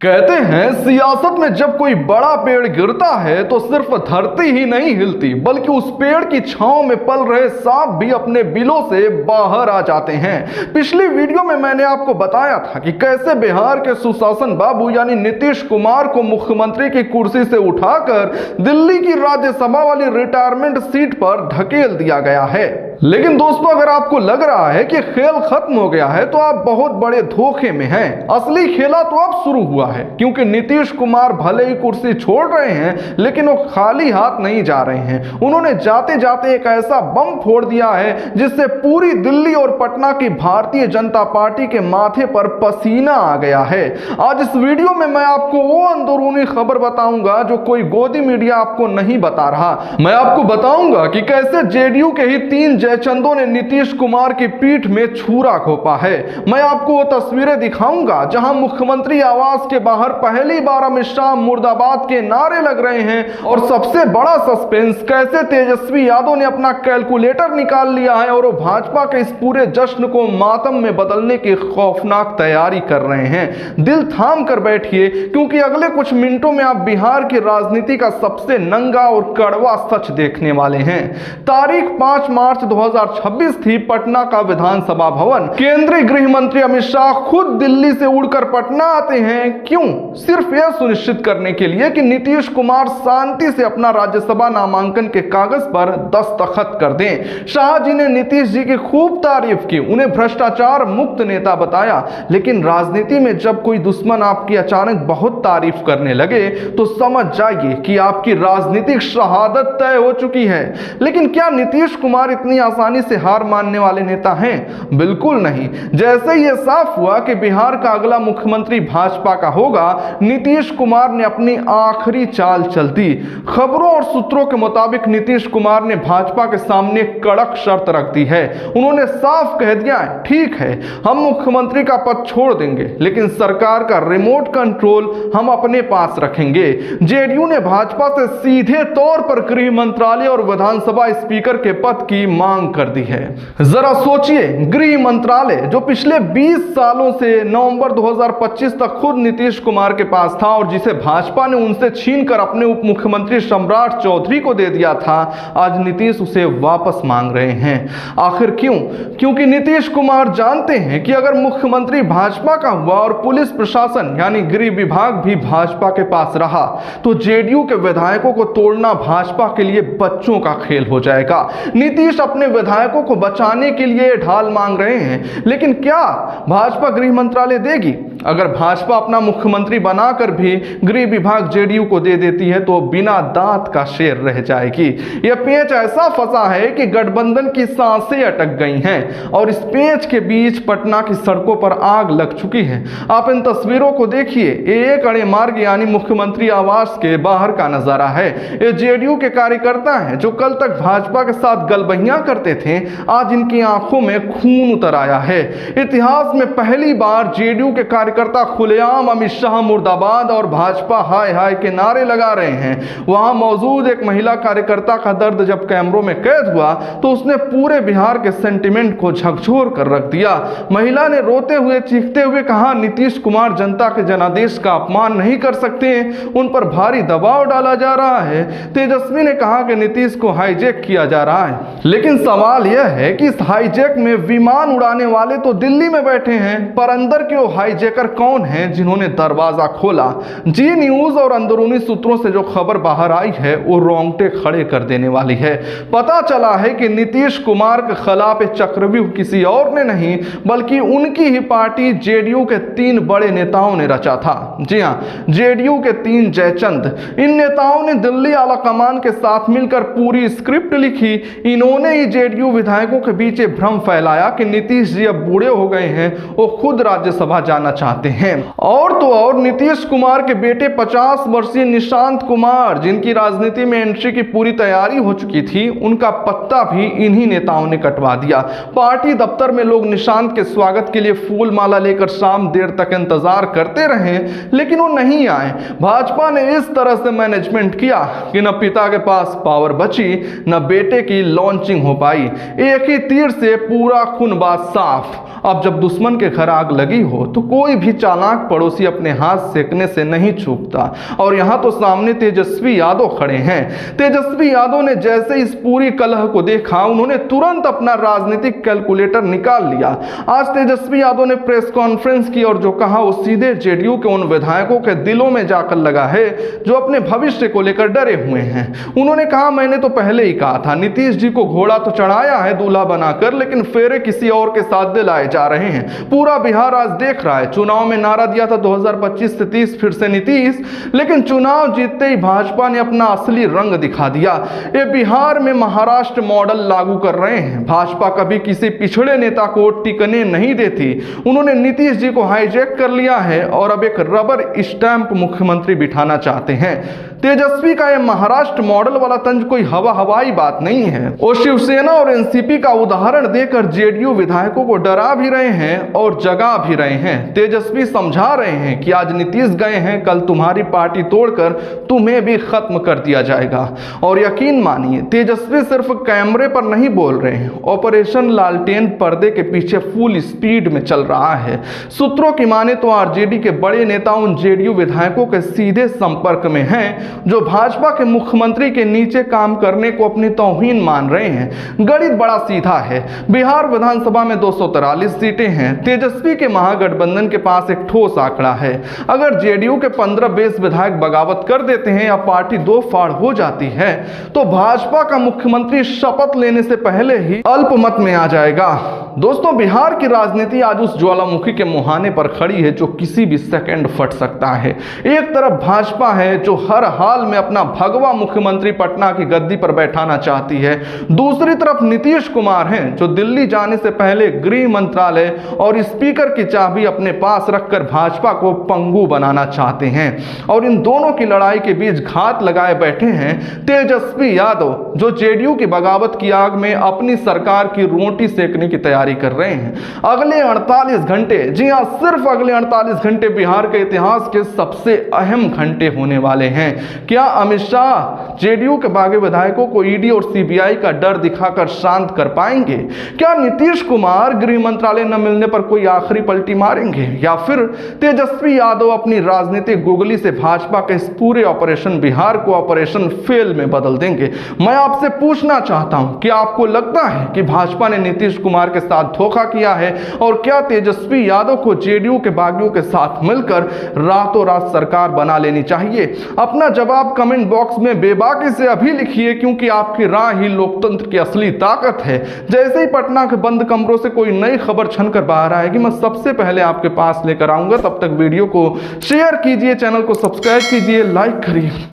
कहते हैं सियासत में जब कोई बड़ा पेड़ गिरता है तो सिर्फ धरती ही नहीं हिलती बल्कि उस पेड़ की छांव में पल रहे सांप भी अपने बिलों से बाहर आ जाते हैं। पिछली वीडियो में मैंने आपको बताया था कि कैसे बिहार के सुशासन बाबू यानी नीतीश कुमार को मुख्यमंत्री की कुर्सी से उठाकर दिल्ली की राज्यसभा वाली रिटायरमेंट सीट पर ढकेल दिया गया है। लेकिन दोस्तों, अगर आपको लग रहा है कि खेल खत्म हो गया है तो आप बहुत बड़े धोखे में हैं। असली खेला तो अब शुरू हुआ है, क्योंकि नीतीश कुमार भले ही कुर्सी छोड़ रहे हैं लेकिन वो खाली हाथ नहीं जा रहे हैं। उन्होंने जाते जाते एक ऐसा बम फोड़ दिया है जिससे पूरी दिल्ली और पटना की भारतीय जनता पार्टी के माथे पर पसीना आ गया है। आज इस वीडियो में मैं आपको वो अंदरूनी खबर बताऊंगा जो कोई गोदी मीडिया आपको नहीं बता रहा। मैं आपको बताऊंगा कि कैसे जेडीयू के ही 3 जयचंदों ने नीतीश कुमार की पीठ में छुरा घोंपा है। मैं आपको वो तस्वीरें दिखाऊंगा जहां मुख्यमंत्री आवास के बाहर पहली बार अमित शाह मुर्दाबाद के नारे लग रहे हैं, और सबसे बड़ा सस्पेंस कैसे तेजस्वी यादव ने अपना कैलकुलेटर निकाल लिया है और वो भाजपा के इस पूरे जश्न को मातम में बदलने की खौफनाक तैयारी कर रहे हैं। दिल थाम कर बैठिए, क्योंकि अगले कुछ मिनटों में आप बिहार की राजनीति का सबसे नंगा और कड़वा सच देखने वाले हैं। तारीख 5 मार्च 2026 थी। पटना का विधानसभा भवन। केंद्रीय गृह मंत्री अमित शाह खुद दिल्ली से उड़कर पटना आते हैं। क्यों? सिर्फ यह सुनिश्चित करने के लिए कि नीतीश कुमार शांति से अपना राज्यसभा नामांकन के कागज पर दस्तखत कर दें। शाह जी ने नीतीश जी की खूब तारीफ की, उन्हें भ्रष्टाचार मुक्त नेता बताया। लेकिन राजनीति में जब कोई दुश्मन आपकी अचानक बहुत तारीफ करने लगे तो समझ जाइए कि आपकी राजनीतिक शहादत तय हो चुकी है। लेकिन क्या नीतीश कुमार इतनी आसानी से हार मानने वाले नेता हैं? बिल्कुल नहीं। जैसे ही यह साफ हुआ कि बिहार का अगला मुख्यमंत्री भाजपा का होगा, नीतीश कुमार ने अपनी आखिरी चाल चल दी। खबरों और सूत्रों के मुताबिक नीतीश कुमार ने भाजपा के सामने कड़क शर्त रख दी है। उन्होंने साफ कह दिया है, ठीक है, हम मुख्यमंत्री का पद छोड़ देंगे लेकिन सरकार का रिमोट कंट्रोल हम अपने पास रखेंगे। जेडीयू ने भाजपा से सीधे तौर पर गृह मंत्रालय और विधानसभा स्पीकर के पद की मांग कर दी है। जरा सोचिए, गृह मंत्रालय जो पिछले 20 सालों से नवंबर 2025 तक खुद नीतीश कुमार के पास था और जिसे भाजपा ने उनसे छीनकर अपने उप मुख्यमंत्री सम्राट चौधरी को दे दिया था, आज नीतीश उसे वापस मांग रहे हैं। आखिर क्यों? क्योंकि नीतीश कुमार जानते हैं कि अगर मुख्यमंत्री भाजपा का हुआ और पुलिस प्रशासन यानी गृह विभाग भी भाजपा के पास रहा तो जेडीयू के विधायकों को तोड़ना भाजपा के लिए बच्चों का खेल हो जाएगा। नीतीश अपने विधायकों को बचाने के लिए ढाल मांग रहे हैं, लेकिन क्या भाजपा गृह मंत्रालय देगी? अगर भाजपा अपना मुख्यमंत्री बनाकर भी गृह विभाग जेडीयू को दे देती है तो बिना दांत का शेर रह जाएगी। यह पेंच ऐसा फंसा है कि गठबंधन की सांसें अटक गई हैं और इस पेंच के बीच पटना की सड़कों पर आग लग चुकी है। आप इन तस्वीरों को देखिए। ये कड़े मार्ग यानी मुख्यमंत्री आवास के बाहर का नजारा है। ये जेडीयू के कार्यकर्ता हैं जो कल तक भाजपा के साथ गलबहियां करते थे। आज इनकी आंखों में खून उतर आया है। इतिहास में पहली बार जेडीयू के कार्यकर्ता खुलेआम अमित शाह मुर्दाबाद और भाजपा हाय हाय के नारे लगा रहे हैं। वहां मौजूद एक महिला कार्यकर्ता का दर्द जब कैमरों में कैद हुआ तो उसने पूरे बिहार के सेंटिमेंट को झकझोर कर रख दिया। महिला ने रोते हुए चीखते हुए कहा, नीतीश कुमार जनता के जनादेश का अपमान नहीं कर सकते, उन पर भारी दबाव डाला जा रहा है। तेजस्वी ने कहा कि नीतीश को हाईजैक किया जा रहा है। लेकिन सवाल यह है कि इस हाईजैक में विमान उड़ाने वाले तो दिल्ली में बैठे हैं, पर अंदर के वो हाईजैकर कौन हैं जिन्होंने दरवाजा खोला? जी न्यूज और अंदरूनी सूत्रों से जो खबर बाहर आई है वो रोंगटे खड़े कर देने वाली है। पता चला है कि नीतीश कुमार के खिलाफ चक्रव्यूह किसी और ने नहीं बल्कि उनकी ही पार्टी जेडीयू के 3 बड़े नेताओं ने रचा था। जी हां, जेडीयू के 3 जयचंद। इन नेताओं ने दिल्ली आला कमान के साथ मिलकर पूरी स्क्रिप्ट लिखी। इन्होंने ही जेडीयू विधायकों के बीच भ्रम फैलाया कि नीतीश जी अब बूढ़े हो गए हैं, वो खुद राज्यसभा जाना चाहते हैं। और तो और नीतीश कुमार के बेटे 50 वर्षीय निशांत कुमार, जिनकी राजनीति में एंट्री की पूरी तैयारी हो चुकी थी, उनका पत्ता भी इन्हीं नेताओं ने कटवा दिया। पार्टी दफ्तर में लोग निशांत के स्वागत के लिए फूल माला लेकर शाम देर तक इंतजार करते रहे, लेकिन वो नहीं आए। भाजपा ने इस तरह से मैनेजमेंट किया कि न पिता के पास पावर बची न बेटे की लॉन्चिंग हो पाई। एक ही तीर से पूरा खून बात साफ। अब जब दुश्मन के घर आग लगी हो तो कोई भी चालाक पड़ोसी अपने हाथ सेकने से नहीं चूकता। और यहाँ तो सामने तेजस्वी यादव खड़े हैं। तेजस्वी यादव ने जैसे इस पूरी कलह को देखा, उन्होंने तुरंत अपना राजनीतिक कैलकुलेटर निकाल लिया। आज तेजस्वी यादव ने प्रेस कॉन्फ्रेंस की और जो कहा वो सीधे जेडीयू के उन विधायकों के दिलों में जाकर लगा है जो अपने भविष्य को लेकर डरे हुए हैं। उन्होंने कहा, मैंने तो पहले ही कहा था, नीतीश जी को घोड़ा तो चढ़ाया है दूल्हा बनाकर, लेकिन फेरे किसी और के साथ दिलाए जा रहे हैं। पूरा बिहार आज देख रहा है। चुनाव में नारा दिया था 2025 से 30 फिर से नीतीश, लेकिन चुनाव जीतते ही भाजपा ने अपना असली रंग दिखा दिया। ये बिहार में महाराष्ट्र मॉडल लागू कर रहे हैं। भाजपा कभी किसी पिछड़े नेता को टिकने नहीं देती। उन्होंने नीतीश जी को हाईजैक कर लिया है और अब एक रबर स्टैंप मुख्यमंत्री बिठाना चाहते हैं। तेजस्वी का यह महाराष्ट्र मॉडल वाला तंज कोई हवाई बात नहीं है। वो शिवसेना और एनसीपी का उदाहरण देकर जेडीयू विधायकों को डरा भी रहे हैं और जगा भी रहे हैं। तेजस्वी समझा रहे हैं कि आज नीतीश गए हैं, कल तुम्हारी पार्टी तोड़कर तुम्हें भी खत्म कर दिया जाएगा। और यकीन मानिए, तेजस्वी सिर्फ कैमरे पर नहीं बोल रहे हैं, ऑपरेशन लालटेन पर्दे के पीछे फुल स्पीड में चल रहा है। सूत्रों की माने तो आरजेडी के बड़े नेता उन जेडीयू विधायकों के सीधे संपर्क में हैं जो भाजपा के मुख्यमंत्री के नीचे काम करने को अपनी तौहीन मान रहे हैं। गणित बड़ा सीधा है। बिहार विधानसभा में 243 सीटें हैं। तेजस्वी के महागठबंधन के पास एक ठोस आंकड़ा है। अगर जेडीयू के 15-20 विधायक बगावत कर देते हैं या पार्टी दो फाड़ हो जाती है तो भाजपा का मुख्यमंत्री शपथ लेने से पहले ही अल्पमत में आ जाएगा। दोस्तों, बिहार की राजनीति आज उस ज्वालामुखी के मुहाने पर खड़ी है जो किसी भी सेकंड फट सकता है। एक तरफ भाजपा है जो हर हाल में अपना भगवा मुख्यमंत्री पटना की गद्दी पर बैठाना चाहती है। दूसरी तरफ नीतीश कुमार हैं जो दिल्ली जाने से पहले गृह मंत्रालय और स्पीकर की चाबी अपने पास रखकर भाजपा को पंगु बनाना चाहते हैं। और इन दोनों की लड़ाई के बीच घात लगाए बैठे हैं तेजस्वी यादव जो जेडीयू की बगावत की आग में अपनी सरकार की रोटी सेकने की तैयारी कर रहे हैं। अगले 48 घंटे, जी हां, सिर्फ अगले 48 घंटे बिहार के इतिहास के सबसे अहम घंटे होने वाले हैं। क्या अमित शाह जेडीयू के बागी विधायकों को ईडी और सीबीआई का डर दिखाकर शांत कर पाएंगे? क्या नीतीश कुमार गृह मंत्रालय न मिलने पर कोई आखिरी पलटी मारेंगे? या फिर तेजस्वी यादव अपनी राजनीतिक गुगली से भाजपा के इस पूरे ऑपरेशन बिहार को ऑपरेशन फेल में बदल देंगे? मैं आपसे पूछना चाहता हूं कि आपको लगता है कि भाजपा ने नीतीश कुमार के साथ धोखा किया है? और क्या तेजस्वी यादव को जेडीयू के बागियों के साथ मिलकर रातों रात सरकार बना लेनी चाहिए? अपना जवाब कमेंट बॉक्स में बेबाकी से अभी लिखिए, क्योंकि आपकी राय ही लोकतंत्र की असली ताकत है। जैसे ही पटना के बंद कमरों से कोई नई खबर छनकर बाहर आएगी, मैं सबसे पहले आपके पास लेकर आऊंगा। तब तक वीडियो को शेयर कीजिए, चैनल को सब्सक्राइब कीजिए, लाइक करिए।